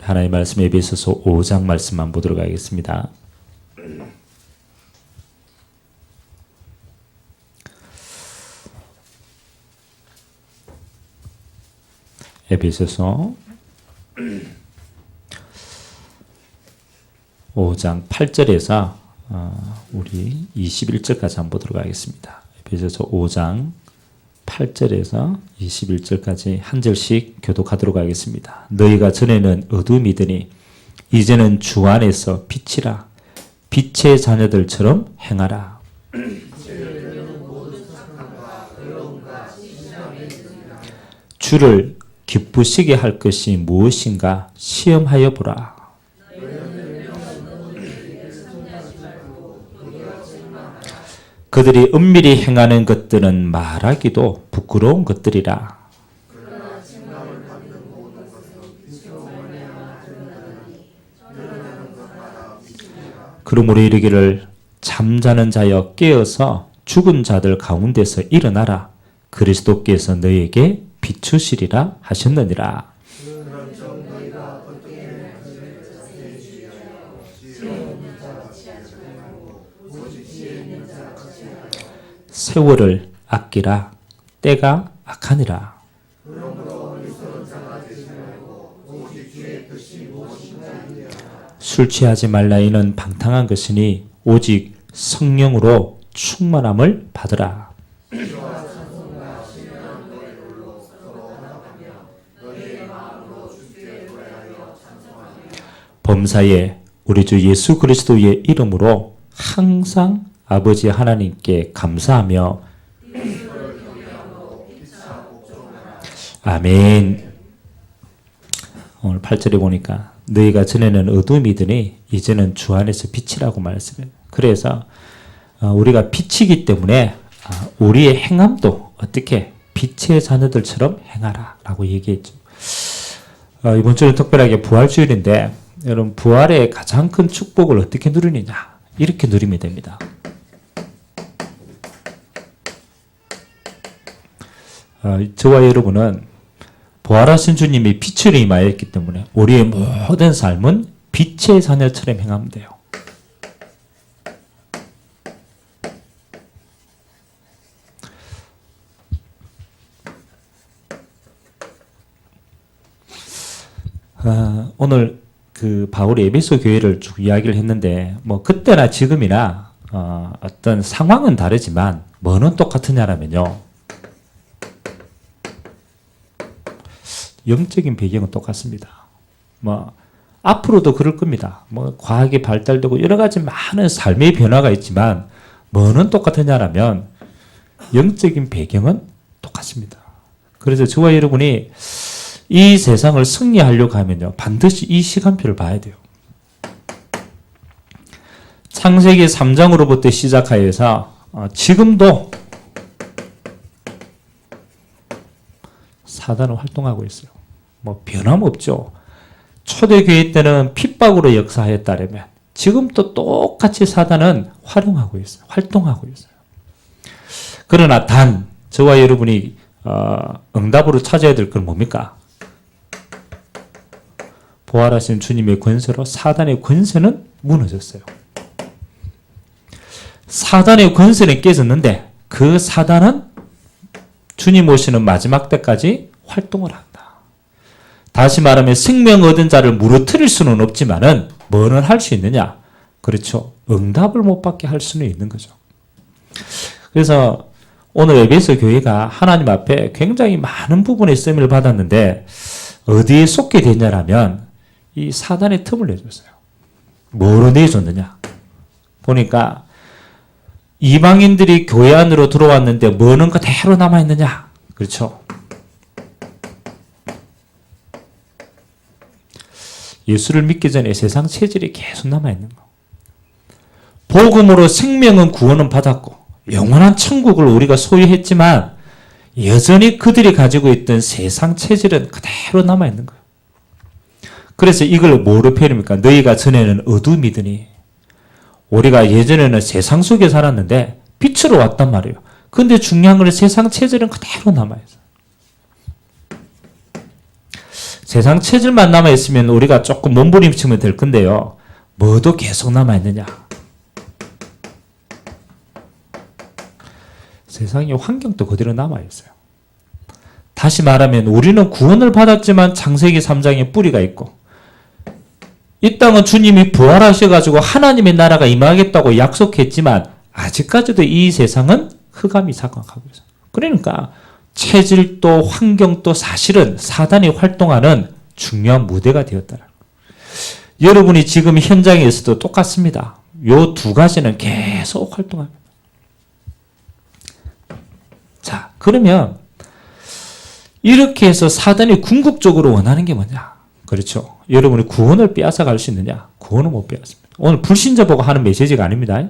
하나님의 말씀 에베소서 5장 말씀만 보도록 하겠습니다. 에베소서 5장 8절에서 우리 21절까지 한번 보도록 하겠습니다. 에베소서 5장 8절에서 21절까지 한 절씩 교독하도록 하겠습니다. 너희가 전에는 어둠이더니 이제는 주 안에서 빛이라. 빛의 자녀들처럼 행하라. 주를 기쁘시게 할 것이 무엇인가 시험하여 보라. 그들이 은밀히 행하는 것들은 말하기도 부끄러운 것들이라. 그러므로 이르기를 잠자는 자여 깨어서 죽은 자들 가운데서 일어나라. 그리스도께서 너희에게 비추시리라 하셨느니라. 세월을 아끼라. 때가 악하니라. 술 취하지 말라. 이는 방탕한 것이니 오직 성령으로 충만함을 받으라. 범사에 우리 주 예수 그리스도의 이름으로 항상 아버지 하나님께 감사하며 아멘. 오늘 8절에 보니까 너희가 전에는 어둠이더니 이제는 주 안에서 빛이라고 말씀해요. 그래서 우리가 빛이기 때문에 우리의 행함도 어떻게 빛의 자녀들처럼 행하라 라고 얘기했죠. 이번 주는 특별하게 부활주일인데 여러분 부활의 가장 큰 축복을 어떻게 누리느냐, 이렇게 누리면 됩니다. 저와 여러분은 부활하신 주님이 빛으로 임하였기 때문에 우리의 모든 삶은 빛의 자녀처럼 행하면 돼요. 오늘 그 바울이 에베소 교회를 쭉 이야기를 했는데 뭐 그때나 지금이나 어떤 상황은 다르지만 뭐는 똑같으냐라면요, 영적인 배경은 똑같습니다. 뭐 앞으로도 그럴 겁니다. 뭐 과학이 발달되고 여러 가지 많은 삶의 변화가 있지만 뭐는 똑같으냐라면 영적인 배경은 똑같습니다. 그래서 저와 여러분이 이 세상을 승리하려고 하면요, 반드시 이 시간표를 봐야 돼요. 창세기 3장으로부터 시작하여서 지금도 사단은 활동하고 있어요. 뭐 변함없죠. 초대교회 때는 핍박으로 역사하였다면 지금도 똑같이 사단은 활용하고 있어요. 활동하고 있어요. 그러나 단 저와 여러분이 응답으로 찾아야 될 건 뭡니까? 부활하신 주님의 권세로 사단의 권세는 무너졌어요. 사단의 권세는 깨졌는데 그 사단은 주님 오시는 마지막 때까지 활동을 한다. 다시 말하면 생명 얻은 자를 무너뜨릴 수는 없지만은 뭐는 할 수 있느냐? 그렇죠. 응답을 못 받게 할 수는 있는 거죠. 그래서 오늘 에베소 교회가 하나님 앞에 굉장히 많은 부분에 쓰임을 받았는데 어디에 속게 됐냐라면 이 사단의 틈을 내줬어요. 뭐로 내줬느냐? 보니까 이방인들이 교회 안으로 들어왔는데 뭐는 그대로 남아있느냐? 그렇죠. 예수를 믿기 전에 세상 체질이 계속 남아있는 거. 복음으로 생명은 구원은 받았고 영원한 천국을 우리가 소유했지만 여전히 그들이 가지고 있던 세상 체질은 그대로 남아있는 거예요. 그래서 이걸 뭐로 표현합니까? 너희가 전에는 어둠이더니, 우리가 예전에는 세상 속에 살았는데 빛으로 왔단 말이에요. 근데 중요한 건 세상 체질은 그대로 남아있어요. 세상 체질만 남아있으면 우리가 조금 몸부림치면 될 건데요. 뭐도 계속 남아있느냐? 세상의 환경도 그대로 남아있어요. 다시 말하면 우리는 구원을 받았지만 창세기 3장에 뿌리가 있고 이 땅은 주님이 부활하셔가지고 하나님의 나라가 임하겠다고 약속했지만 아직까지도 이 세상은 흑암이 장악하고 있어요. 그러니까 체질도 환경도 사실은 사단이 활동하는 중요한 무대가 되었다는 거예요. 여러분이 지금 현장에서도 똑같습니다. 요 두 가지는 계속 활동합니다. 자, 그러면 이렇게 해서 사단이 궁극적으로 원하는 게 뭐냐? 그렇죠. 여러분이 구원을 빼앗아 갈 수 있느냐? 구원은 못 빼앗습니다. 오늘 불신자 보고 하는 메시지가 아닙니다.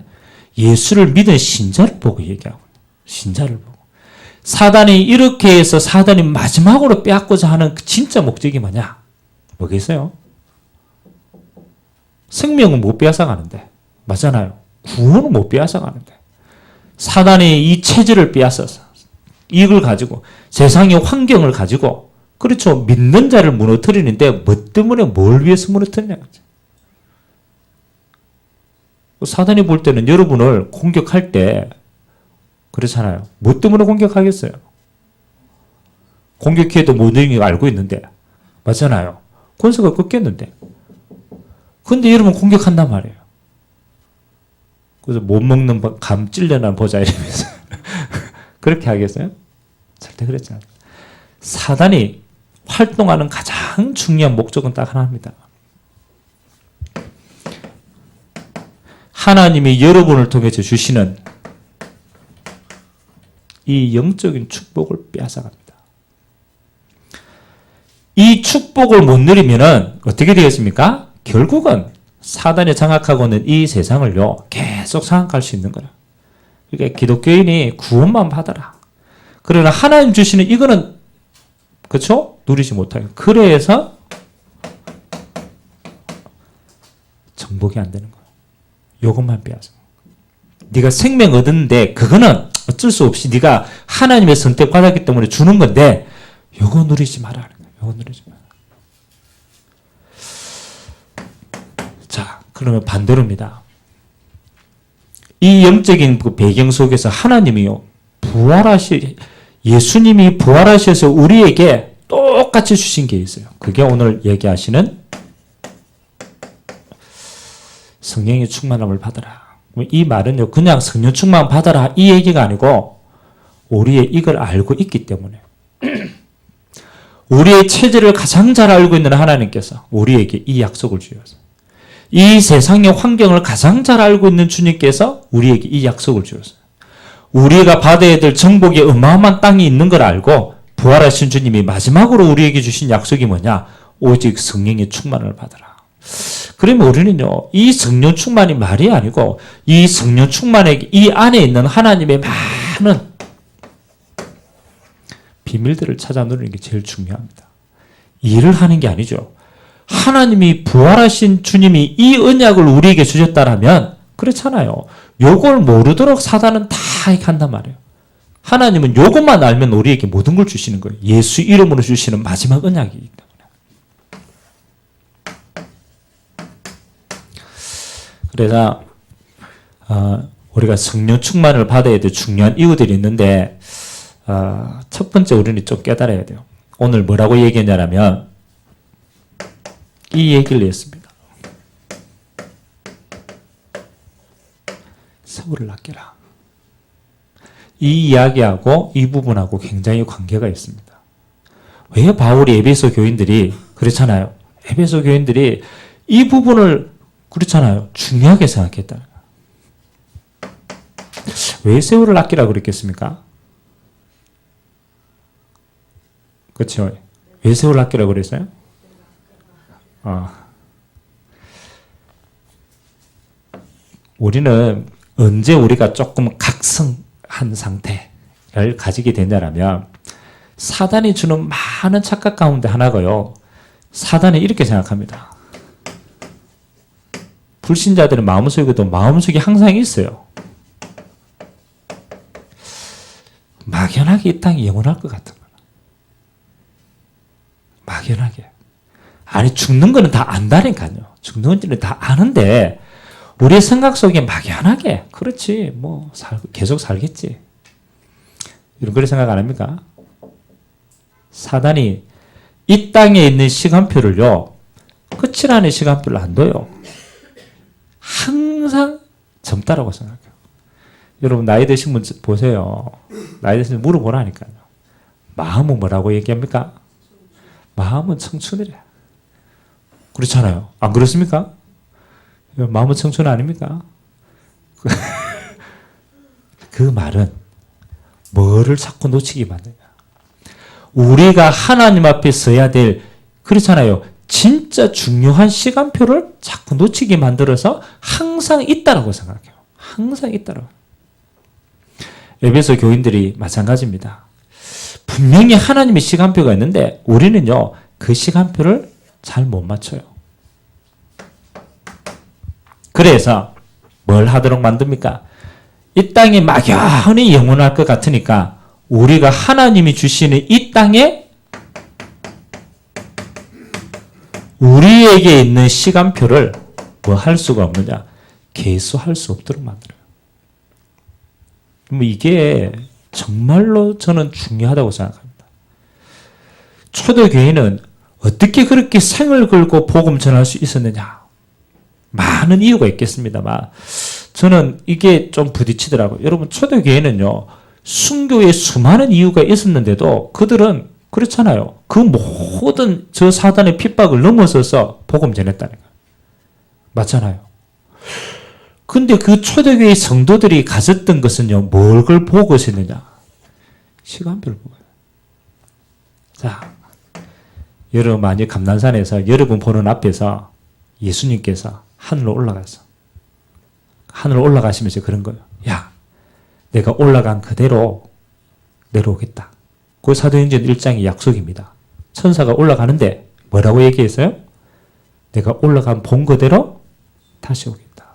예수를 믿은 신자를 보고 얘기하고 신자를 보고 사단이 이렇게 해서 사단이 마지막으로 빼앗고자 하는 그 진짜 목적이 뭐냐? 뭐겠어요? 생명은 못 빼앗아 가는데 맞잖아요. 구원은 못 빼앗아 가는데 사단이 이 체질을 빼앗아서 이걸 가지고 세상의 환경을 가지고 그렇죠. 믿는 자를 무너뜨리는데 뭐 때문에 뭘 위해서 무너뜨리냐. 사단이 볼 때는 여러분을 공격할 때 그렇잖아요. 뭐 때문에 공격하겠어요? 공격해도 못 이기는 거 알고 있는데 맞잖아요. 권세가 꺾였는데 근데 여러분 공격한단 말이에요. 그래서 못 먹는 감 찔려나 보자 이러면서 그렇게 하겠어요? 절대 그렇지 않아요. 사단이 활동하는 가장 중요한 목적은 딱 하나입니다. 하나님이 여러분을 통해서 주시는 이 영적인 축복을 빼앗아갑니다. 이 축복을 못 누리면 어떻게 되겠습니까? 결국은 사단이 장악하고 있는 이 세상을요 계속 장악할 수 있는 거예요. 그러니까 기독교인이 구원만 받아라. 그러나 하나님 주시는 이거는 그렇죠? 누리지 못해요. 그래서 정복이 안 되는 거예요. 이것만 빼앗아. 네가 생명 얻었는데 그거는 어쩔 수 없이 네가 하나님의 선택받았기 때문에 주는 건데 이거 누리지 마라. 이거 누리지 마라. 자, 그러면 반대로입니다. 이 영적인 그 배경 속에서 하나님이요 예수님이 부활하셔서 우리에게 똑같이 주신 게 있어요. 그게 오늘 얘기하시는 성령의 충만함을 받아라. 이 말은요, 그냥 성령 충만 받아라 이 얘기가 아니고 우리의 이걸 알고 있기 때문에 우리의 체질을 가장 잘 알고 있는 하나님께서 우리에게 이 약속을 주셨어요. 이 세상의 환경을 가장 잘 알고 있는 주님께서 우리에게 이 약속을 주셨어요. 우리가 받아야 될 정복의 어마어마한 땅이 있는 걸 알고 부활하신 주님이 마지막으로 우리에게 주신 약속이 뭐냐? 오직 성령의 충만을 받아라. 그러면 우리는요, 이 성령 충만이 말이 아니고 이 성령 충만의 이 안에 있는 하나님의 많은 비밀들을 찾아 누리는 게 제일 중요합니다. 일을 하는 게 아니죠. 하나님이 부활하신 주님이 이 언약을 우리에게 주셨다라면 그렇잖아요. 요걸 모르도록 사단은 다 이렇게 한단 말이에요. 하나님은 요것만 알면 우리에게 모든 걸 주시는 거예요. 예수 이름으로 주시는 마지막 언약이기 때문에. 그래서 우리가 성령 충만을 받아야 될 중요한 이유들이 있는데 첫 번째 우리는 좀 깨달아야 돼요. 오늘 뭐라고 얘기했냐면 이 얘기를 했습니다. 세월을 아껴라. 이 이야기하고 이 부분하고 굉장히 관계가 있습니다. 왜 바울이 에베소 교인들이 그렇잖아요. 에베소 교인들이 이 부분을 그렇잖아요. 중요하게 생각했다. 왜 세월을 아끼라고 그랬겠습니까? 그렇죠. 왜 세월을 아끼라고 그랬어요? 우리는 언제 우리가 조금 각성한 상태를 가지게 되냐면 사단이 주는 많은 착각 가운데 하나가요. 사단이 이렇게 생각합니다. 불신자들은 마음속에도 마음속에 항상 있어요. 막연하게 이 땅이 영원할 것 같은 거야. 막연하게. 아니, 죽는 거는 다 안다니까요. 죽는 거는 다 아는데, 우리의 생각 속에 막연하게, 그렇지, 뭐, 계속 살겠지. 이런 그런 생각 안 합니까? 사단이 이 땅에 있는 시간표를요, 끝이라는 시간표를 안 둬요. 항상 젊다라고 생각해요. 여러분, 나이 드신 분 보세요. 나이 드신 분 물어보라니까요. 마음은 뭐라고 얘기합니까? 마음은 청춘이래. 그렇잖아요. 안 그렇습니까? 마음은 청춘 아닙니까? 그 말은 뭐를 자꾸 놓치게 만드냐. 우리가 하나님 앞에 서야 될, 그렇잖아요. 진짜 중요한 시간표를 자꾸 놓치게 만들어서 항상 있다라고 생각해요. 항상 있다라고. 에베소 교인들이 마찬가지입니다. 분명히 하나님의 시간표가 있는데 우리는요, 그 시간표를 잘 못 맞춰요. 그래서 뭘 하도록 만듭니까? 이 땅이 막연히 영원할 것 같으니까 우리가 하나님이 주시는 이 땅에 우리에게 있는 시간표를 뭐 할 수가 없느냐? 계수할 수 없도록 만들어요. 뭐 이게 정말로 저는 중요하다고 생각합니다. 초대교회는 어떻게 그렇게 생을 걸고 복음 전할 수 있었느냐? 많은 이유가 있겠습니다만 저는 이게 좀 부딪히더라고요. 여러분, 초대교회는요, 순교에 수많은 이유가 있었는데도 그들은 그렇잖아요. 그 모든 저 사단의 핍박을 넘어서서 복음 전했다니까요. 맞잖아요. 근데 그 초대교회 성도들이 가졌던 것은요, 뭘 보고 있었느냐? 시간표를 보고. 자, 여러분, 만약 감난산에서 여러분 보는 앞에서 예수님께서 하늘로 올라가서, 하늘로 올라가시면서 그런 거예요. 야, 내가 올라간 그대로 내려오겠다. 그 사도행전 1장의 약속입니다. 천사가 올라가는데 뭐라고 얘기했어요? 내가 올라간 본 그대로 다시 오겠다.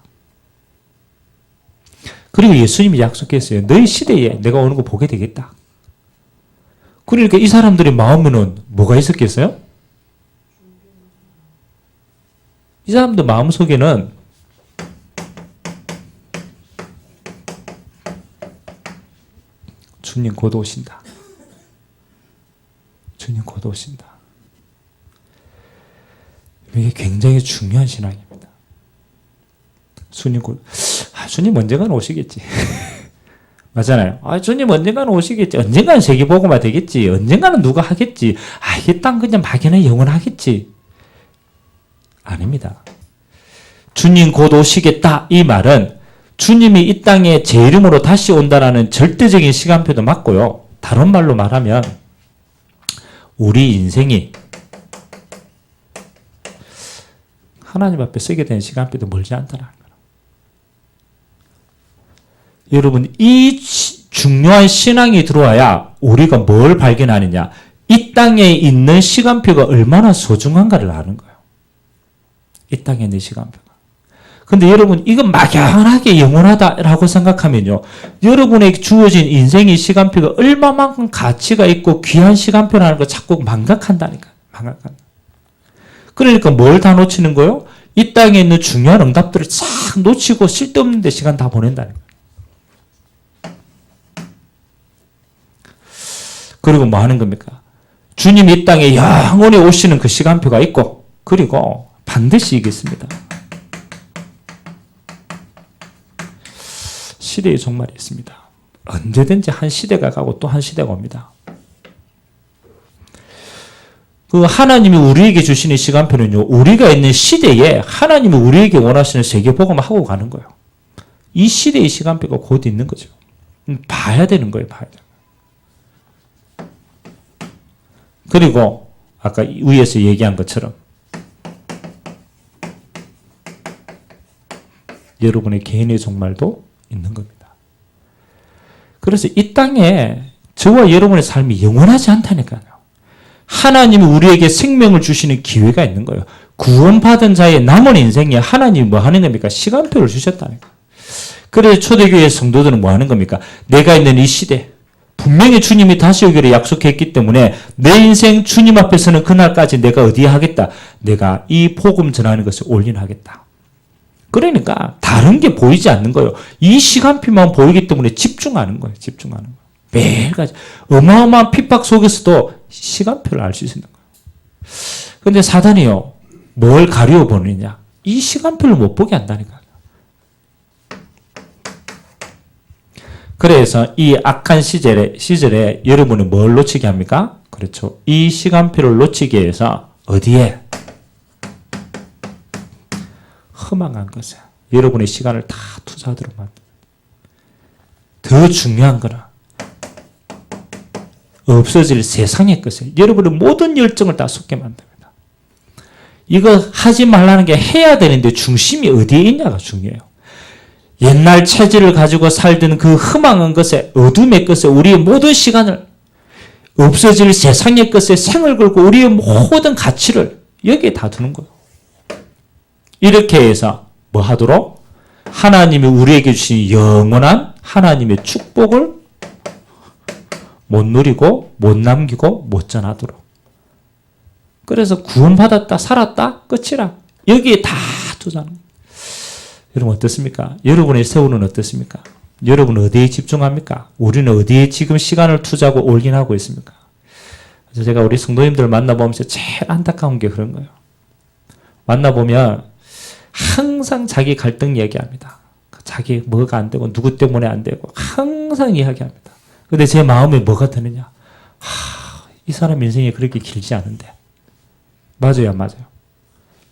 그리고 예수님이 약속했어요. 너희 시대에 내가 오는 거 보게 되겠다. 그러니까 이 사람들의 마음에는 뭐가 있었겠어요? 이 사람들 마음속에는 주님 곧 오신다. 주님 곧 오신다. 이게 굉장히 중요한 신앙입니다. 주님 언젠가는 오시겠지. 맞잖아요. 주님 언젠가는 오시겠지. 언젠가는 세계복음화 되겠지. 언젠가는 누가 하겠지. 이 땅 그냥 막연히 영원하겠지. 아닙니다. 주님 곧 오시겠다. 이 말은 주님이 이 땅에 제 이름으로 다시 온다라는 절대적인 시간표도 맞고요. 다른 말로 말하면 우리 인생이 하나님 앞에 서게 되는 시간표도 멀지 않다는 거예요. 여러분, 이 중요한 신앙이 들어와야 우리가 뭘 발견하느냐? 이 땅에 있는 시간표가 얼마나 소중한가를 아는 거예요. 이 땅에 있는 시간표가. 근데 여러분, 이건 막연하게 영원하다라고 생각하면요, 여러분에게 주어진 인생의 시간표가 얼마만큼 가치가 있고 귀한 시간표라는 걸 자꾸 망각한다니까요. 망각한다. 그러니까 뭘 다 놓치는 거예요? 이 땅에 있는 중요한 응답들을 싹 놓치고 쓸데없는 데 시간 다 보낸다는 거예요. 그리고 뭐 하는 겁니까? 주님이 이 땅에 영원히 오시는 그 시간표가 있고, 그리고 반드시 이겠습니다. 시대의 종말이 있습니다. 언제든지 한 시대가 가고 또 한 시대가 옵니다. 그 하나님이 우리에게 주시는 시간표는요, 우리가 있는 시대에 하나님이 우리에게 원하시는 세계복음을 하고 가는 거예요. 이 시대의 시간표가 곧 있는 거죠. 봐야 되는 거예요, 봐야 돼요. 그리고 아까 위에서 얘기한 것처럼 여러분의 개인의 종말도 있는 겁니다. 그래서 이 땅에 저와 여러분의 삶이 영원하지 않다니까요. 하나님이 우리에게 생명을 주시는 기회가 있는 거예요. 구원받은 자의 남은 인생에 하나님이 뭐 하는 겁니까? 시간표를 주셨다니까. 그래서 초대교회 성도들은 뭐 하는 겁니까? 내가 있는 이 시대, 분명히 주님이 다시 오기를 약속했기 때문에 내 인생 주님 앞에서는 그날까지 내가 어디에 하겠다. 내가 이 복음 전하는 것을 올인하겠다. 그러니까 다른 게 보이지 않는 거예요. 이 시간표만 보이기 때문에 집중하는 거예요. 집중하는 거예요. 매일까지 어마어마한 핍박 속에서도 시간표를 알 수 있는 거예요. 그런데 사단이요. 뭘 가리워 보느냐. 이 시간표를 못 보게 한다니까요. 그래서 이 악한 시절에 여러분은 뭘 놓치게 합니까? 그렇죠. 이 시간표를 놓치기 위해서 어디에? 허망한 것에 여러분의 시간을 다 투자하도록 만듭니다. 더 중요한 거는 없어질 세상의 것에 여러분의 모든 열정을 다 쏟게 만듭니다. 이거 하지 말라는 게 해야 되는데 중심이 어디에 있냐가 중요해요. 옛날 체질을 가지고 살던 그 허망한 것에 어둠의 것에 우리의 모든 시간을 없어질 세상의 것에 생을 걸고 우리의 모든 가치를 여기에 다 두는 거예요. 이렇게 해서 뭐 하도록? 하나님이 우리에게 주신 영원한 하나님의 축복을 못 누리고 못 남기고 못 전하도록. 그래서 구원받았다 살았다 끝이라. 여기에 다 투자하는 거예요. 여러분 어떻습니까? 여러분의 세월은 어떻습니까? 여러분은 어디에 집중합니까? 우리는 어디에 지금 시간을 투자하고 올인하고 있습니까? 그래서 제가 우리 성도님들 만나보면서 제일 안타까운 게 그런 거예요. 만나보면 항상 자기 갈등 얘기합니다. 자기 뭐가 안 되고 누구 때문에 안 되고 항상 이야기합니다. 근데 제 마음에 뭐가 드느냐? 이 사람 인생이 그렇게 길지 않은데. 맞아요, 안 맞아요?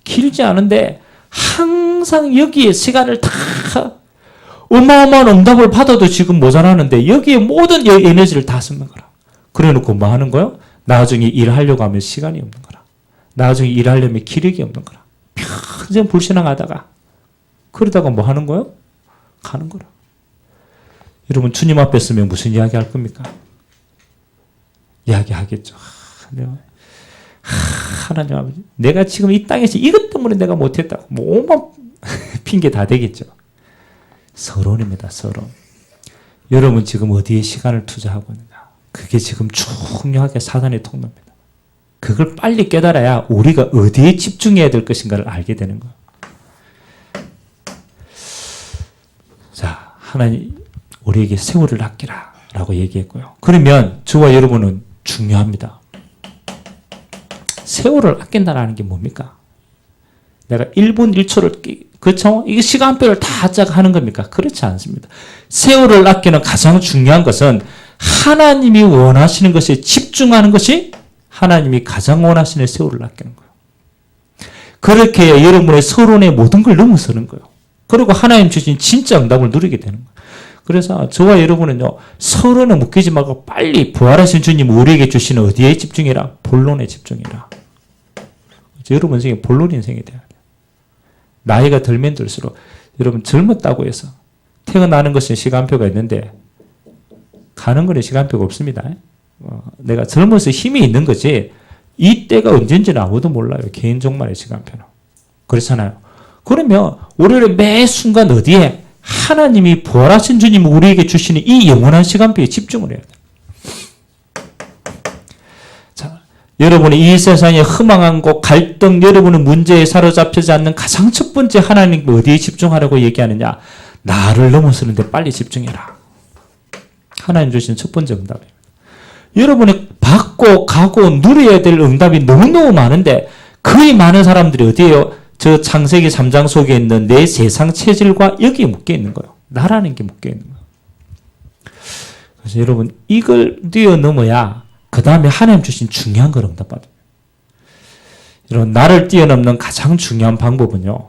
길지 않은데 항상 여기에 시간을 다 어마어마한 응답을 받아도 지금 모자라는데 여기에 모든 에너지를 다 쓰는 거라. 그래놓고 뭐 하는 거요? 나중에 일하려고 하면 시간이 없는 거라. 나중에 일하려면 기력이 없는 거라. 평생 불신앙하다가 그러다가 뭐 하는 거요? 가는 거라. 여러분 주님 앞에 서면 무슨 이야기 할 겁니까? 이야기하겠죠. 하나님 아버지, 내가 지금 이 땅에서 이것 때문에 내가 못했다. 뭐 오만 핑계 다 되겠죠. 서론입니다. 서론. 여러분 지금 어디에 시간을 투자하고 있느냐. 그게 지금 중요하게 사단의 통로입니다. 그걸 빨리 깨달아야 우리가 어디에 집중해야 될 것인가를 알게 되는 거예요. 자, 하나님 우리에게 세월을 아끼라 라고 얘기했고요. 그러면 저와 여러분은 중요합니다. 세월을 아낀다라는 게 뭡니까? 내가 1분 1초를 그렇죠? 이게 시간표를 다 하는 겁니까? 그렇지 않습니다. 세월을 아끼는 가장 중요한 것은 하나님이 원하시는 것에 집중하는 것이 하나님이 가장 원하시는 세월을 아끼는 거예요. 그렇게 해야 여러분의 서론의 모든 걸 넘어서는 거예요. 그리고 하나님 주신 진짜 응답을 누리게 되는 거예요. 그래서 저와 여러분은요, 서론에 묶이지 말고 빨리 부활하신 주님 우리에게 주시는 어디에 집중해라? 본론에 집중해라. 여러분 인생이 본론 인생이 돼야 돼요. 나이가 들면 들수록 여러분 젊었다고 해서 태어나는 것은 시간표가 있는데 가는 거는 시간표가 없습니다. 내가 젊어서 힘이 있는 거지 이때가 언젠지는 아무도 몰라요. 개인종만의 시간표는. 그렇잖아요. 그러면 우리를 매 순간 어디에 하나님이 부활하신 주님 우리에게 주시는 이 영원한 시간표에 집중을 해야 돼요. 자, 여러분이 이 세상에 허망한 곳, 갈등, 여러분의 문제에 사로잡히지 않는 가장 첫 번째 하나님 어디에 집중하라고 얘기하느냐? 나를 넘어서는데 빨리 집중해라. 하나님 주신 첫 번째 응답입니다. 여러분이 받고 가고 누려야 될 응답이 너무너무 많은데 거의 많은 사람들이 어디에요? 저 창세기 3장 속에 있는 내 세상 체질과 여기에 묶여 있는 거예요. 나라는 게 묶여 있는 거예요. 그래서 여러분 이걸 뛰어넘어야 그 다음에 하나님 주신 중요한 걸 응답받아요. 여러분 나를 뛰어넘는 가장 중요한 방법은요.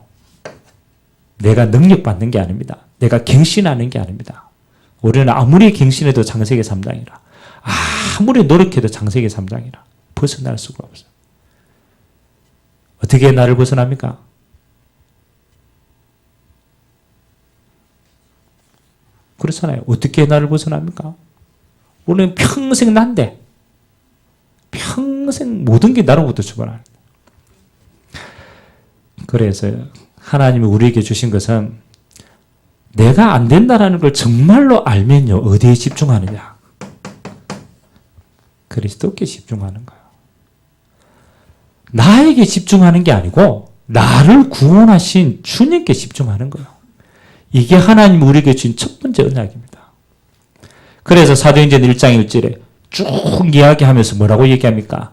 내가 능력받는 게 아닙니다. 내가 갱신하는 게 아닙니다. 우리는 아무리 갱신해도 창세기 3장이라 아무리 노력해도 창세기 3장이라 벗어날 수가 없어요. 어떻게 나를 벗어납니까? 그렇잖아요. 어떻게 나를 벗어납니까? 우리는 평생 난데 평생 모든 게 나로부터 출발합니다. 그래서 하나님이 우리에게 주신 것은 내가 안 된다는 걸 정말로 알면요. 어디에 집중하느냐? 그리스도께 집중하는 거예요. 나에게 집중하는 게 아니고 나를 구원하신 주님께 집중하는 거예요. 이게 하나님 우리에게 준 첫 번째 언약입니다. 그래서 사도행전 1장 1절에 쭉 이야기하면서 뭐라고 얘기합니까?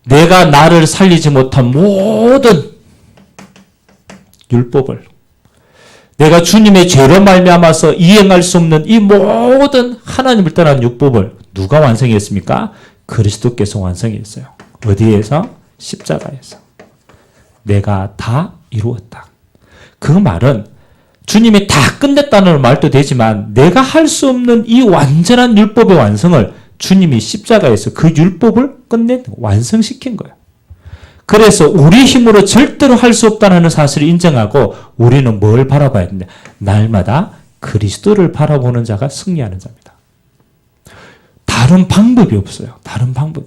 내가 나를 살리지 못한 모든 율법을 내가 주님의 죄로 말미암아서 이행할 수 없는 이 모든 하나님을 떠난 율법을 누가 완성했습니까? 그리스도께서 완성했어요. 어디에서? 십자가에서. 내가 다 이루었다. 그 말은 주님이 다 끝냈다는 말도 되지만 내가 할 수 없는 이 완전한 율법의 완성을 주님이 십자가에서 그 율법을 끝내 완성시킨 거예요. 그래서 우리 힘으로 절대로 할 수 없다는 사실을 인정하고 우리는 뭘 바라봐야 되냐? 날마다 그리스도를 바라보는 자가 승리하는 자입니다. 다른 방법이 없어요. 다른 방법이.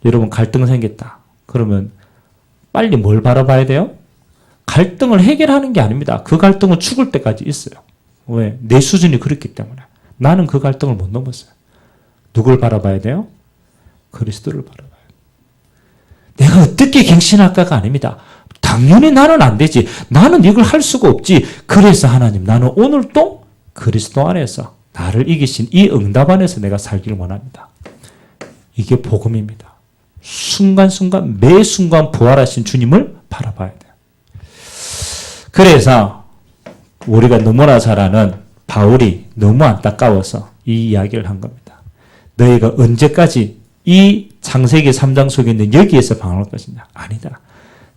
여러분 갈등 생겼다. 그러면 빨리 뭘 바라봐야 돼요? 갈등을 해결하는 게 아닙니다. 그 갈등은 죽을 때까지 있어요. 왜? 내 수준이 그렇기 때문에. 나는 그 갈등을 못 넘었어요. 누굴 바라봐야 돼요? 그리스도를 바라봐야 돼요. 내가 어떻게 갱신할까가 아닙니다. 당연히 나는 안 되지. 나는 이걸 할 수가 없지. 그래서 하나님, 나는 오늘 또 그리스도 안에서 나를 이기신 이 응답 안에서 내가 살기를 원합니다. 이게 복음입니다. 순간순간 매 순간 부활하신 주님을 바라봐야 돼요. 그래서 우리가 너무나 잘 아는 바울이 너무 안타까워서 이 이야기를 한 겁니다. 너희가 언제까지 이 창세기 3장 속에 있는 여기에서 방황할 것이냐? 아니다.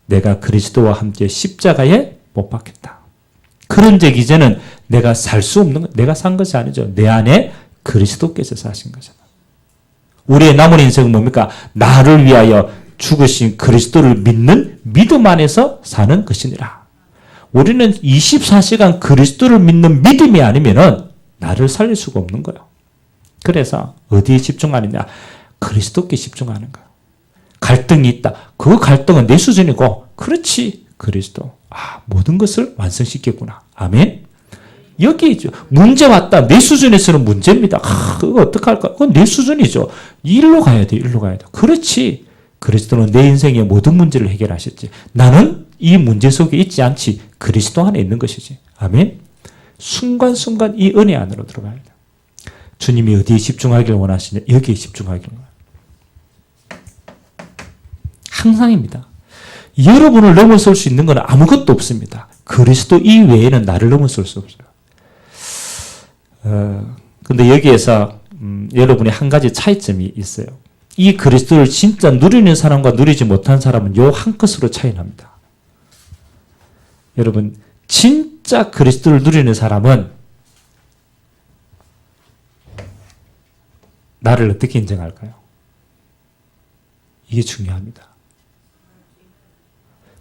내가 그리스도와 함께 십자가에 못 박혔다. 그런즉 이제는 내가 살 수 없는 것, 내가 산 것이 아니죠. 내 안에 그리스도께서 사신 것이다. 우리의 남은 인생은 뭡니까? 나를 위하여 죽으신 그리스도를 믿는 믿음 안에서 사는 것이니라. 우리는 24시간 그리스도를 믿는 믿음이 아니면은 나를 살릴 수가 없는 거예요. 그래서 어디에 집중하느냐? 그리스도께 집중하는 거예요. 갈등이 있다. 그 갈등은 내 수준이고, 그렇지, 그리스도. 모든 것을 완성시켰구나. 아멘. 여기 있죠. 문제 왔다. 내 수준에서는 문제입니다. 그거 어떡할까? 그건 내 수준이죠. 일로 가야 돼. 일로 가야 돼. 그렇지. 그리스도는 내 인생의 모든 문제를 해결하셨지. 나는 이 문제 속에 있지 않지. 그리스도 안에 있는 것이지. 아멘. 순간순간 이 은혜 안으로 들어가야 돼. 주님이 어디에 집중하기를 원하시냐? 여기에 집중하기를 원합니다. 항상입니다. 여러분을 넘어설 수 있는 건 아무것도 없습니다. 그리스도 이외에는 나를 넘어설 수 없어요. 근데 여기에서 여러분이 한 가지 차이점이 있어요. 이 그리스도를 진짜 누리는 사람과 누리지 못한 사람은 요 한 컷으로 차이 납니다. 여러분, 진짜 그리스도를 누리는 사람은 나를 어떻게 인정할까요? 이게 중요합니다.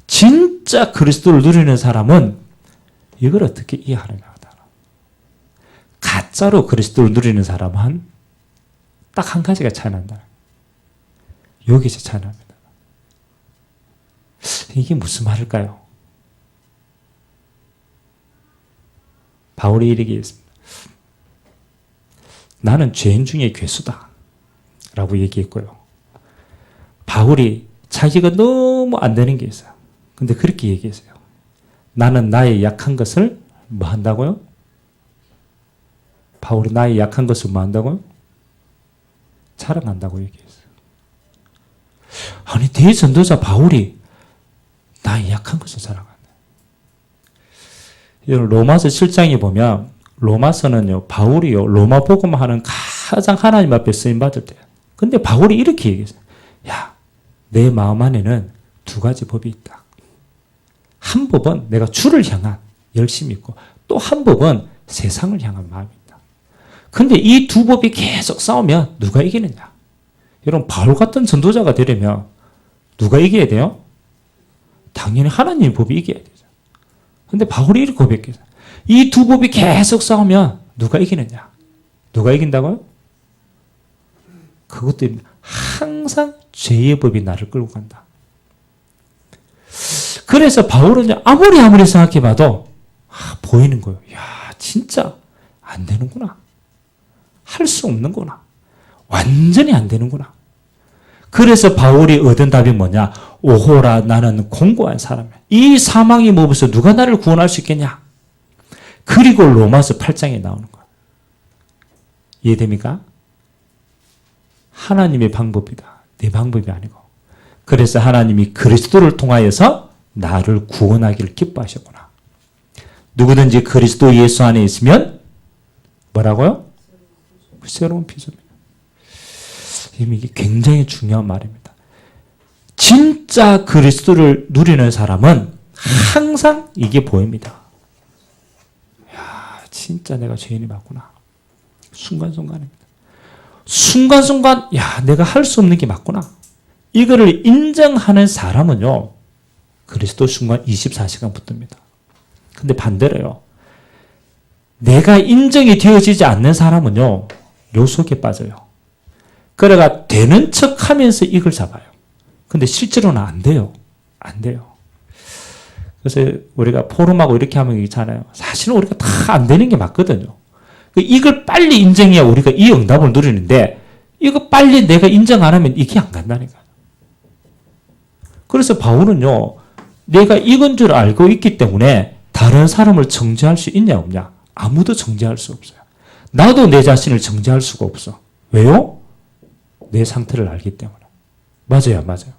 진짜 그리스도를 누리는 사람은 이걸 어떻게 이해하느냐. 가짜로 그리스도를 누리는 사람은 딱 한 가지가 차이 난다. 여기서 차이 납니다. 이게 무슨 말일까요? 바울이 이렇게 했습니다. 나는 죄인 중에 괴수다. 라고 얘기했고요. 바울이 자기가 너무 안 되는 게 있어요. 근데 그렇게 얘기했어요. 나는 나의 약한 것을 뭐 한다고요? 바울이 나의 약한 것을 뭐 한다고요? 자랑한다고 얘기했어요. 아니, 대전도자 바울이 나의 약한 것을 자랑한다. 로마서 7장에 보면 로마서는요, 바울이요, 로마 복음하는 가장 하나님 앞에 쓰임받을 때예요. 근데 바울이 이렇게 얘기했어요. 야, 내 마음 안에는 두 가지 법이 있다. 한 법은 내가 주를 향한 열심이 있고, 또 한 법은 세상을 향한 마음이 있다. 근데 이 두 법이 계속 싸우면 누가 이기느냐? 여러분, 바울 같은 전도자가 되려면 누가 이겨야 돼요? 당연히 하나님의 법이 이겨야 되죠. 근데 바울이 이렇게 고백했어요. 이 두 법이 계속 싸우면 누가 이기느냐? 누가 이긴다고요? 그것 때문에 항상 죄의 법이 나를 끌고 간다. 그래서 바울은 아무리 생각해봐도 보이는 거예요. 야, 진짜 안 되는구나. 할 수 없는구나. 완전히 안 되는구나. 그래서 바울이 얻은 답이 뭐냐? 오호라, 나는 공고한 사람이야. 이 사망의 몸에서 누가 나를 구원할 수 있겠냐? 그리고 로마서 8장에 나오는 거야. 이해됩니까? 하나님의 방법이다. 내 방법이 아니고. 그래서 하나님이 그리스도를 통하여서 나를 구원하기를 기뻐하셨구나. 누구든지 그리스도 예수 안에 있으면 뭐라고요? 새로운 피조입니다. 이게 굉장히 중요한 말입니다. 진짜 그리스도를 누리는 사람은 항상 이게 보입니다. 야, 진짜 내가 죄인이 맞구나. 순간순간입니다. 순간순간, 야, 내가 할 수 없는 게 맞구나. 이거를 인정하는 사람은요, 그리스도 순간 24시간 붙듭니다. 근데 반대로요, 내가 인정이 되어지지 않는 사람은요, 요 속에 빠져요. 그래가 되는 척 하면서 이걸 잡아요. 근데 실제로는 안 돼요. 안 돼요. 그래서 우리가 포럼하고 이렇게 하면 있잖아요. 사실은 우리가 다 안 되는 게 맞거든요. 이걸 빨리 인정해야 우리가 이 응답을 누리는데, 이거 빨리 내가 인정 안 하면 이게 안 간다니까요. 그래서 바울은요, 내가 이건 줄 알고 있기 때문에 다른 사람을 정죄할 수 있냐 없냐? 아무도 정죄할 수 없어요. 나도 내 자신을 정죄할 수가 없어. 왜요? 내 상태를 알기 때문에. 맞아요, 맞아요.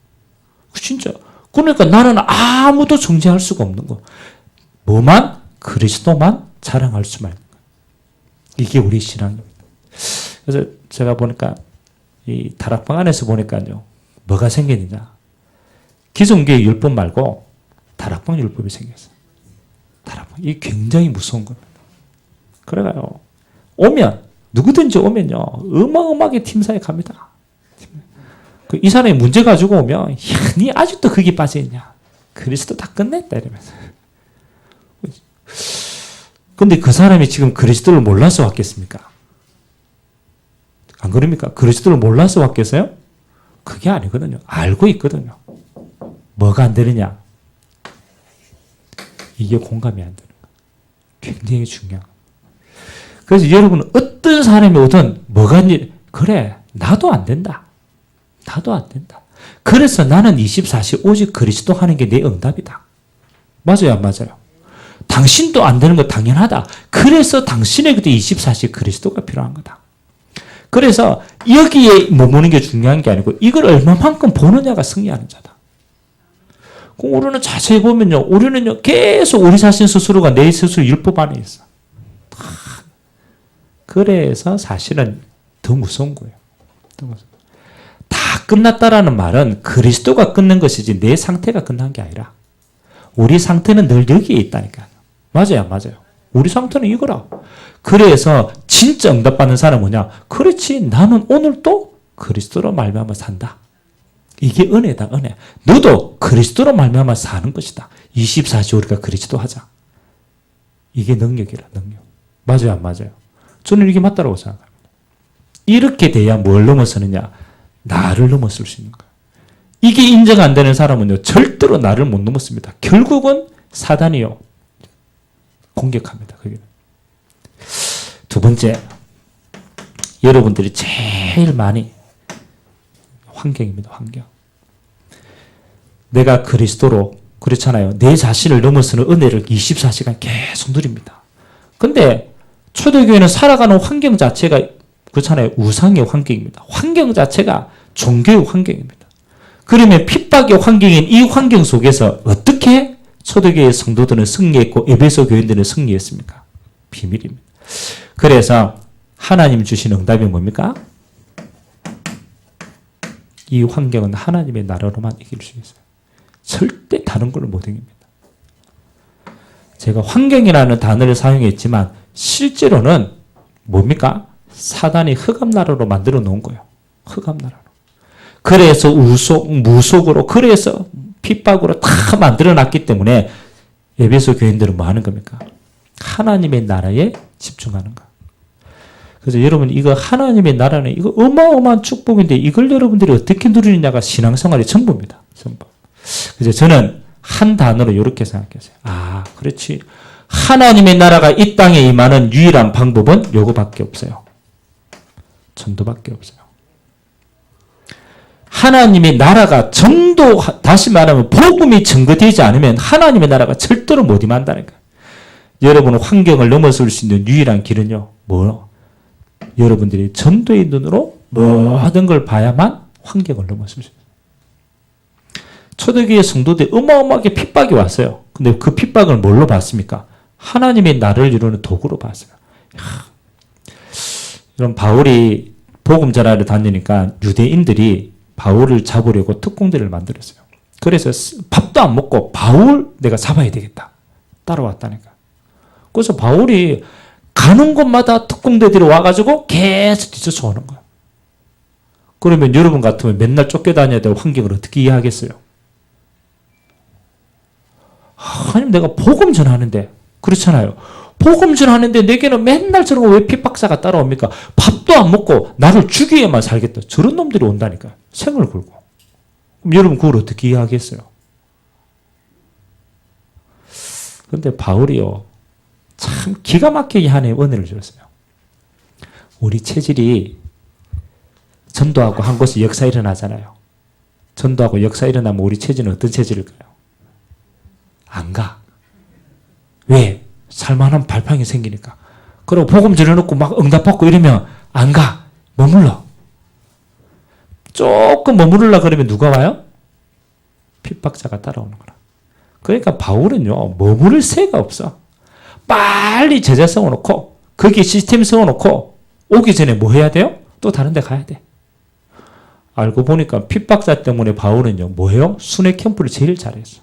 진짜. 그러니까 나는 아무도 정죄할 수가 없는 거. 뭐만? 그리스도만 자랑할 수만 있는 거. 이게 우리 신앙입니다. 그래서 제가 보니까 이 다락방 안에서 보니까요, 뭐가 생기느냐? 기존교회 율법 말고 다락방 율법이 생겼어요. 다락방. 이게 굉장히 무서운 겁니다. 그래가요, 오면, 누구든지 오면요, 어마어마하게 팀사에 갑니다. 이 사람이 문제 가지고 오면, 야, 니 아직도 거기 빠져있냐? 그리스도 다 끝냈다, 이러면서. 근데 그 사람이 지금 그리스도를 몰라서 왔겠습니까? 안 그럽니까? 그리스도를 몰라서 왔겠어요? 그게 아니거든요. 알고 있거든요. 뭐가 안 되느냐? 이게 공감이 안 되는 거예요. 굉장히 중요한 거예요. 그래서 여러분은 어떤 사람이 오든 뭐가 그래, 나도 안 된다. 나도 안 된다. 그래서 나는 24시 오직 그리스도 하는 게 내 응답이다. 맞아요, 안 맞아요? 당신도 안 되는 거 당연하다. 그래서 당신에게도 24시 그리스도가 필요한 거다. 그래서 여기에 머무는 게 중요한 게 아니고 이걸 얼마만큼 보느냐가 승리하는 자다. 우리는 자세히 보면요, 우리는요, 계속 우리 자신 스스로가 내 스스로 율법 안에 있어. 그래서 사실은 더 무서운 거예요. 더 무서운 거예요. 다 끝났다라는 말은 그리스도가 끝낸 것이지 내 상태가 끝난 게 아니라 우리 상태는 늘 여기에 있다니까요. 맞아요, 맞아요. 우리 상태는 이거라. 그래서 진짜 응답받는 사람은 뭐냐? 그렇지, 나는 오늘 또 그리스도로 말미암아 산다. 이게 은혜다, 은혜. 너도 그리스도로 말미암아 사는 것이다. 24시 우리가 그리스도 하자. 이게 능력이라, 능력. 맞아요, 안 맞아요? 저는 이게 맞다고 생각합니다. 이렇게 돼야 뭘 넘어서느냐? 나를 넘어설 수 있는 거예요. 이게 인정 안 되는 사람은요, 절대로 나를 못 넘었습니다. 결국은 사단이요, 공격합니다. 거기는. 두 번째, 여러분들이 제일 많이 환경입니다. 환경. 내가 그리스도로, 그렇잖아요. 내 자신을 넘어서는 은혜를 24시간 계속 누립니다. 근데 초대교회는 살아가는 환경 자체가 그렇잖아요. 우상의 환경입니다. 환경 자체가 종교의 환경입니다. 그러면 핍박의 환경인 이 환경 속에서 어떻게 초대교회 성도들은 승리했고 에베소 교인들은 승리했습니까? 비밀입니다. 그래서 하나님 주신 응답이 뭡니까? 이 환경은 하나님의 나라로만 이길 수 있어요. 절대 다른 걸로 못 이깁니다. 제가 환경이라는 단어를 사용했지만 실제로는 뭡니까? 사단이 흑암나라로 만들어 놓은 거예요. 흑암나라로. 그래서 무속으로, 그래서 핍박으로 다 만들어 놨기 때문에 에베소 교인들은 뭐 하는 겁니까? 하나님의 나라에 집중하는 거. 그래서 여러분, 이거 하나님의 나라는 이거 어마어마한 축복인데 이걸 여러분들이 어떻게 누리느냐가 신앙생활의 전부입니다. 전부. 그래서 저는 한 단어로 이렇게 생각했어요. 아, 그렇지. 하나님의 나라가 이 땅에 임하는 유일한 방법은 요거밖에 없어요. 전도밖에 없어요. 하나님의 나라가 다시 말하면 복음이 증거되지 않으면 하나님의 나라가 절대로 못 임한다는 거예요. 여러분 환경을 넘어설 수 있는 유일한 길은요. 뭐요? 여러분들이 전도의 눈으로 모든 걸 봐야만 환경을 넘어설 수 있어요. 초대교회 성도들이 어마어마하게 핍박이 왔어요. 근데 그 핍박을 뭘로 봤습니까? 하나님의 나라를 이루는 도구로 봤어요. 이런 바울이 복음 전하러 다니니까 유대인들이 바울을 잡으려고 특공대를 만들었어요. 그래서 밥도 안 먹고 바울 내가 잡아야 되겠다. 따라왔다니까. 그래서 바울이 가는 곳마다 특공대들이 와가지고 계속 뒤쫓아오는 거예요. 그러면 여러분 같으면 맨날 쫓겨다녀야 될 환경을 어떻게 이해하겠어요? 하나님 내가 복음 전하는데 그렇잖아요. 복음 전하는데 내게는 맨날 저런 왜 핍박사가 따라옵니까? 밥도 안 먹고 나를 죽이에만 살겠다. 저런 놈들이 온다니까요. 생을 걸고. 그럼 여러분 그걸 어떻게 이해하겠어요? 그런데 바울이요. 참 기가 막히게 하나님의 은혜를 주었어요. 우리 체질이 전도하고 한 곳에 역사 일어나잖아요. 전도하고 역사 일어나면 우리 체질은 어떤 체질일까요? 안 가. 왜? 살만한 발판이 생기니까. 그리고 복음 전해놓고 막 응답받고 이러면 안 가. 머물러. 조금 머무르려 그러면 누가 와요? 핍박자가 따라오는 거라. 그러니까 바울은요. 머무를 새가 없어. 빨리 제자 세워놓고 거기에 시스템 세워놓고 오기 전에 뭐 해야 돼요? 또 다른 데 가야 돼. 알고 보니까 핍박자 때문에 바울은요. 뭐해요? 순회 캠프를 제일 잘했어.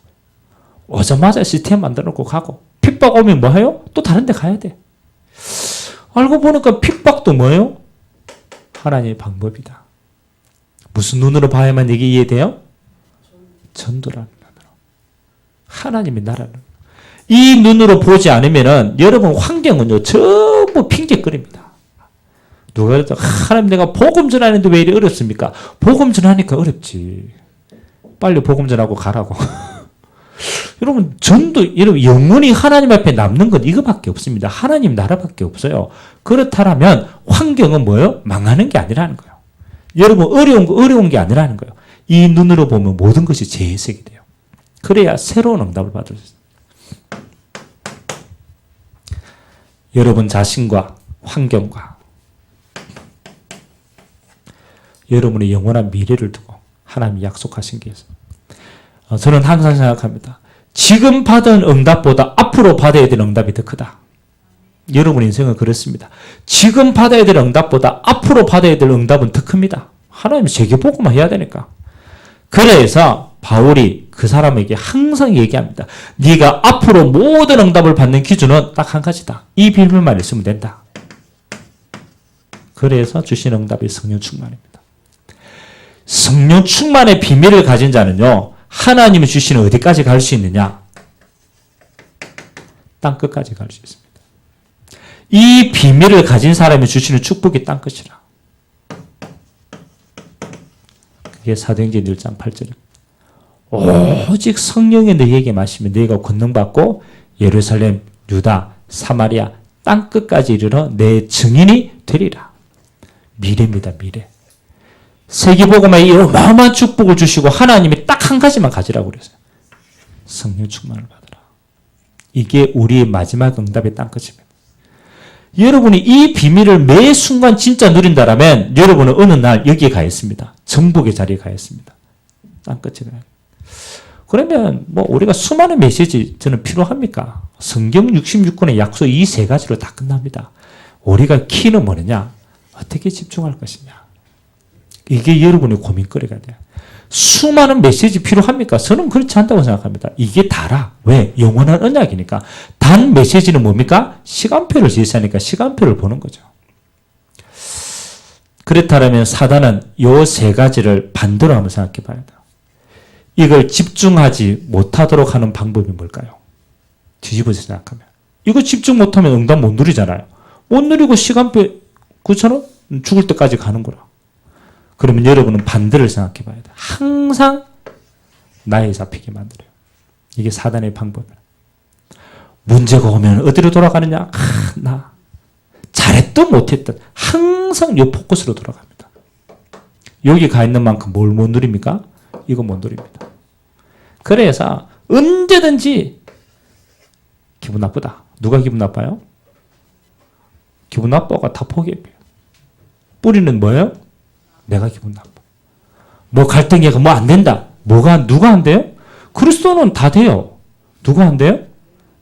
오자마자 시스템 만들어놓고 가고 핍박 오면 뭐해요? 또 다른 데 가야 돼. 알고 보니까 핍박도 뭐예요? 하나님의 방법이다. 무슨 눈으로 봐야만 이게 이해돼요? 전도라는 눈으로. 하나님의 나라는. 이 눈으로 보지 않으면은 여러분 환경은요 전부 핑계거립니다. 누가 그랬다. 하나님 내가 복음 전하는데 왜 이리 어렵습니까? 복음 전하니까 어렵지. 빨리 복음 전하고 가라고. 여러분 전도 여러분 영원히 하나님 앞에 남는 건 이거밖에 없습니다. 하나님 나라밖에 없어요. 그렇다면 환경은 뭐예요? 망하는 게 아니라는 거예요. 여러분 어려운 게 아니라는 거예요. 이 눈으로 보면 모든 것이 재해석이 돼요. 그래야 새로운 응답을 받을 수 있어요. 여러분 자신과 환경과 여러분의 영원한 미래를 두고 하나님이 약속하신 게 있어요. 저는 항상 생각합니다. 지금 받은 응답보다 앞으로 받아야 될 응답이 더 크다. 여러분 인생은 그렇습니다. 지금 받아야 될 응답보다 앞으로 받아야 될 응답은 더 큽니다. 하나님이 세계복음만 해야 되니까. 그래서 바울이 그 사람에게 항상 얘기합니다. 네가 앞으로 모든 응답을 받는 기준은 딱 한 가지다. 이 비밀만 있으면 된다. 그래서 주신 응답이 성령 충만입니다. 성령 충만의 비밀을 가진 자는요. 하나님이 주시는 어디까지 갈 수 있느냐? 땅끝까지 갈 수 있습니다. 이 비밀을 가진 사람이 주시는 축복이 땅끝이라. 그게 사도행전 1장 8절입니다. 오직 성령이 너희에게 마시면 너희가 권능받고 예루살렘, 유다, 사마리아, 땅끝까지 이르러 내 증인이 되리라. 미래입니다. 미래. 세계복음에 이 어마어마한 축복을 주시고 하나님이 딱 한 가지만 가지라고 그랬어요. 성령 충만을 받으라. 이게 우리의 마지막 응답의 땅끝입니다. 여러분이 이 비밀을 매 순간 진짜 누린다라면 여러분은 어느 날 여기에 가 있습니다. 정복의 자리에 가 있습니다. 땅끝에 가요. 그러면 뭐 우리가 수많은 메시지 저는 필요합니까? 성경 66권의 약속 이 세 가지로 다 끝납니다. 우리가 키는 뭐냐? 어떻게 집중할 것이냐? 이게 여러분의 고민거리가 돼요. 수많은 메시지 필요합니까? 저는 그렇지 않다고 생각합니다. 이게 다라. 왜? 영원한 언약이니까. 단 메시지는 뭡니까? 시간표를 제시하니까 시간표를 보는 거죠. 그렇다면 사단은 이 세 가지를 반대로 한번 생각해 봐야 돼요. 이걸 집중하지 못하도록 하는 방법이 뭘까요? 뒤집어서 생각하면. 이거 집중 못하면 응답 못 누리잖아요. 못 누리고 시간표, 그렇잖아? 죽을 때까지 가는 거라. 그러면 여러분은 반대를 생각해 봐야 돼. 항상 나에 잡히게 만들어요. 이게 사단의 방법이야. 문제가 오면 어디로 돌아가느냐? 나. 잘했든 못했든 항상 이 포커스로 돌아갑니다. 여기 가 있는 만큼 뭘 못 누립니까? 이거 못 누립니다. 그래서 언제든지 기분 나쁘다. 누가 기분 나빠요? 기분 나빠가 다 포기해요. 뿌리는 뭐예요? 내가 기분 나빠. 뭐 갈등이가 뭐 안 된다. 누가 안 돼요? 그리스도는 다 돼요. 누가 안 돼요?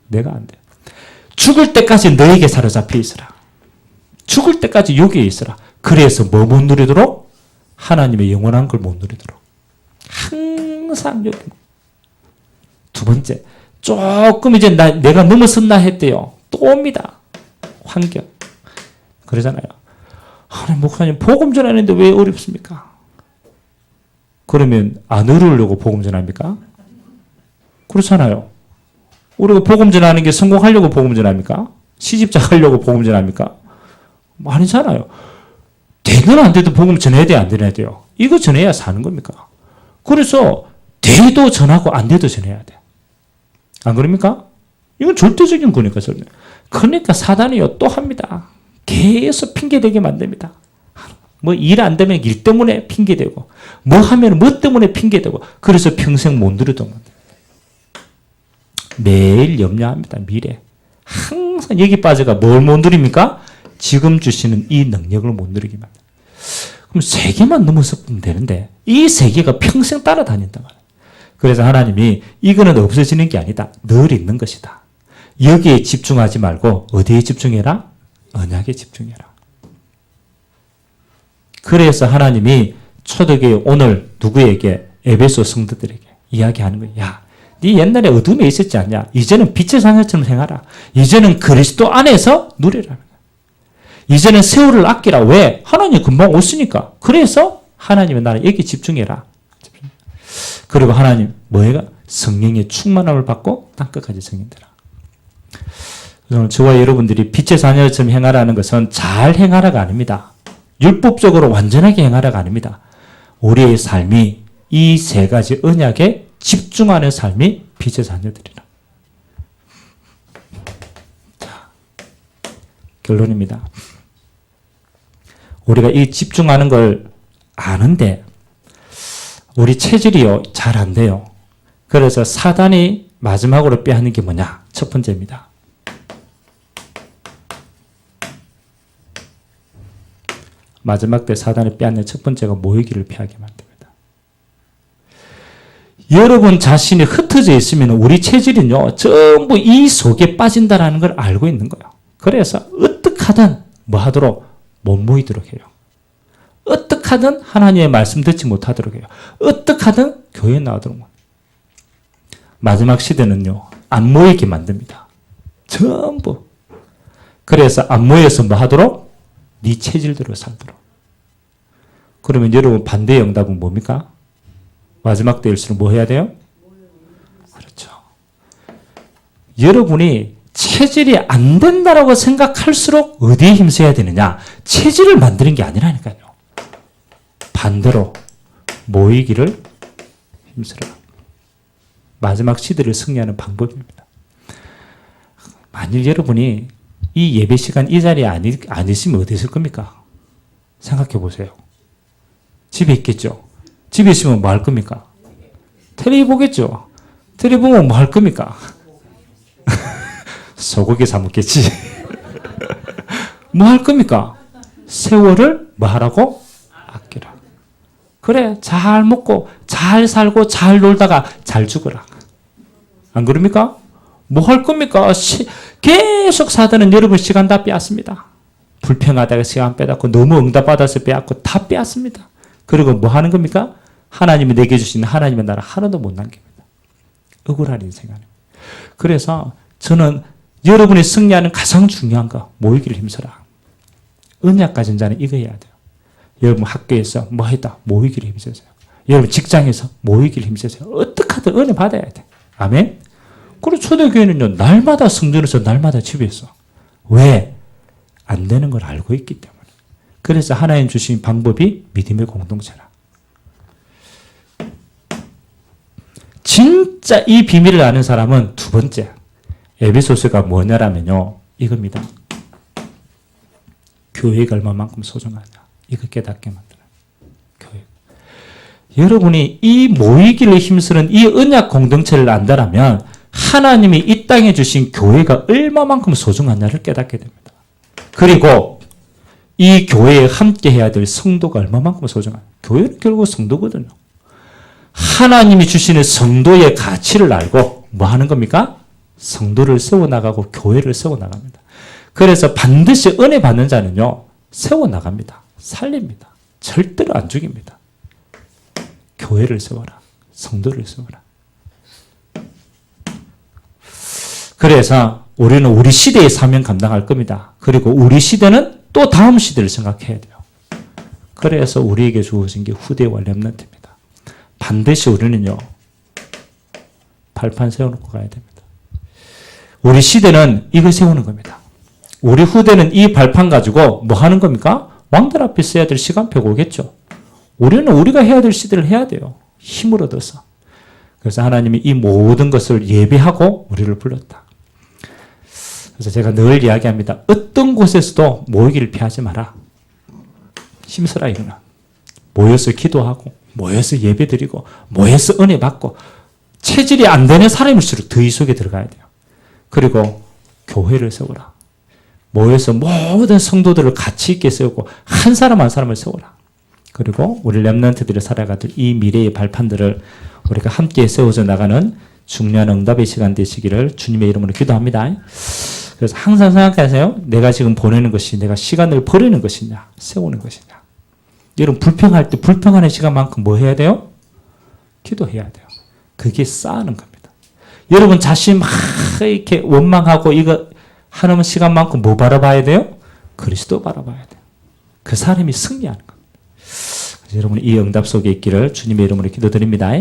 내가 안 돼요. 죽을 때까지 너에게 사로잡혀 있으라. 죽을 때까지 여기에 있으라. 그래서 뭐 못 누리도록? 하나님의 영원한 걸 못 누리도록. 항상 여기. 두 번째, 조금 이제 내가 넘어섰나 했대요. 또 옵니다. 환경. 그러잖아요. 하나님 목사님 복음 전하는데 왜 어렵습니까? 그러면 안 어려우려고 복음 전합니까? 그렇잖아요. 우리가 복음 전하는 게 성공하려고 복음 전합니까? 시집잘 하려고 복음 전합니까? 아니잖아요. 되든 안 돼도 복음 전해야 돼요? 안 전해야 돼요? 이거 전해야 사는 겁니까? 그래서 돼도 전하고 안 돼도 전해야 돼. 안 그럽니까? 이건 절대적인 거니까. 그러니까 사단이요 또 합니다. 계속 핑계대게 만듭니다. 뭐 일 안 되면 일 때문에 핑계대고 뭐 하면 뭐 때문에 핑계대고 그래서 평생 못 누리도록 만듭니다. 매일 염려합니다. 미래. 항상 여기 빠져가 뭘 못 누립니까? 지금 주시는 이 능력을 못 누리게 만듭니다. 그럼 세 개만 넘어서면 되는데 이 세 개가 평생 따라다닌단 말이에요. 그래서 하나님이 이거는 없어지는 게 아니다. 늘 있는 것이다. 여기에 집중하지 말고 어디에 집중해라? 언약에 집중해라. 그래서 하나님이 초대교회 오늘 누구에게? 에베소 성도들에게 이야기하는 거예요. 야, 네 옛날에 어둠에 있었지 않냐? 이제는 빛의 자녀처럼 행하라. 이제는 그리스도 안에서 누리라. 이제는 세월을 아끼라. 왜? 하나님 금방 오시니까. 그래서 하나님의 나라 여기 집중해라. 그리고 하나님 뭐예요? 성령의 충만함을 받고 땅끝까지 성인되라. 오늘 저와 여러분들이 빛의 자녀처럼 행하라는 것은 잘 행하라가 아닙니다. 율법적으로 완전하게 행하라가 아닙니다. 우리의 삶이 이 세 가지 언약에 집중하는 삶이 빛의 자녀들이라. 자, 결론입니다. 우리가 이 집중하는 걸 아는데 우리 체질이요 잘 안 돼요. 그래서 사단이 마지막으로 빼앗는 게 뭐냐? 첫 번째입니다. 마지막 때 사단이 빼앗는 첫 번째가 모이기를 피하게 만듭니다. 여러분 자신이 흩어져 있으면 우리 체질은요 전부 이 속에 빠진다는 걸 알고 있는 거예요. 그래서 어떻게 하든 뭐 하도록 못 모이도록 해요. 어떻게 하든 하나님의 말씀 듣지 못하도록 해요. 어떻게 하든 교회에 나오도록. 마지막 시대는요 안 모이게 만듭니다. 전부. 그래서 안 모여서 뭐 하도록? 네 체질대로 살도록. 그러면 여러분 반대의 응답은 뭡니까? 마지막 때일수록 뭐 해야 돼요? 그렇죠. 여러분이 체질이 안 된다라고 생각할수록 어디에 힘써야 되느냐? 체질을 만드는 게 아니라니까요. 반대로 모이기를 힘쓰라. 마지막 시대를 승리하는 방법입니다. 만일 여러분이 이 예배 시간 이 자리에 안 있으면 어디 있을 겁니까? 생각해 보세요. 집에 있겠죠? 집에 있으면 뭐 할 겁니까? 텔레비 보겠죠? 텔레비 보면 뭐 할 겁니까? 소고기 사 먹겠지. 뭐 할 겁니까? 세월을 뭐 하라고? 아끼라. 그래, 잘 먹고, 잘 살고, 잘 놀다가 잘 죽어라. 안 그럽니까? 뭐 할 겁니까? 계속 사단은 여러분 시간 다 빼앗습니다. 불평하다가 시간 빼앗고, 너무 응답받아서 빼앗고, 다 빼앗습니다. 그리고 뭐 하는 겁니까? 하나님이 내게 주신 하나님의 나라 하나도 못 남깁니다. 억울한 인생 아닙니다. 그래서 저는 여러분이 승리하는 가장 중요한 거, 모이기를 힘써라. 언약 가진 자는 이거 해야 돼요. 여러분 학교에서 뭐 했다? 모이기를 힘쓰세요. 여러분 직장에서 모이기를 힘쓰세요. 어떻게 하든 은혜 받아야 돼. 아멘? 그리고 초대교회는요, 날마다 성전에서 날마다 집에서. 왜? 안 되는 걸 알고 있기 때문에. 그래서 하나님 주신 방법이 믿음의 공동체라. 진짜 이 비밀을 아는 사람은 두 번째, 에베소서가 뭐냐라면요, 이겁니다. 교회가 얼마만큼 소중하냐. 이거 깨닫게 만드는 교회. 여러분이 이 모이기를 힘쓰는 이 언약 공동체를 안다라면 하나님이 이 땅에 주신 교회가 얼마만큼 소중하냐를 깨닫게 됩니다. 그리고 이 교회에 함께 해야 될 성도가 얼마만큼 소중하냐. 교회는 결국 성도거든요. 하나님이 주시는 성도의 가치를 알고 뭐 하는 겁니까? 성도를 세워나가고 교회를 세워나갑니다. 그래서 반드시 은혜 받는 자는요, 세워나갑니다. 살립니다. 절대로 안 죽입니다. 교회를 세워라. 성도를 세워라. 그래서 우리는 우리 시대의 사명 감당할 겁니다. 그리고 우리 시대는 또 다음 시대를 생각해야 돼요. 그래서 우리에게 주어진 게 후대와 렘넌트입니다. 반드시 우리는요, 발판 세워놓고 가야 됩니다. 우리 시대는 이걸 세우는 겁니다. 우리 후대는 이 발판 가지고 뭐 하는 겁니까? 왕들 앞에 써야 될 시간표가 오겠죠. 우리는 우리가 해야 될 시대를 해야 돼요. 힘을 얻어서. 그래서 하나님이 이 모든 것을 예비하고 우리를 불렀다. 그래서 제가 늘 이야기합니다. 어떤 곳에서도 모이기를 피하지 마라. 힘쓰라 이거는. 모여서 기도하고 모여서 예배드리고 모여서 은혜 받고 체질이 안 되는 사람일수록 더 이 속에 들어가야 돼요. 그리고 교회를 세우라. 모여서 모든 성도들을 가치 있게 세우고 한 사람 한 사람을 세우라. 그리고 우리 렘넌트들이 살아가던 이 미래의 발판들을 우리가 함께 세워져 나가는 중요한 응답의 시간 되시기를 주님의 이름으로 기도합니다. 그래서 항상 생각하세요. 내가 지금 보내는 것이 내가 시간을 버리는 것이냐 세우는 것이냐. 여러분 불평할 때 불평하는 시간만큼 뭐 해야 돼요? 기도해야 돼요. 그게 쌓는 겁니다. 여러분 자신 막 이렇게 원망하고 이거 하는 시간만큼 뭐 바라봐야 돼요? 그리스도 바라봐야 돼요. 그 사람이 승리하는 겁니다. 여러분 이 응답 속에 있기를 주님의 이름으로 기도드립니다.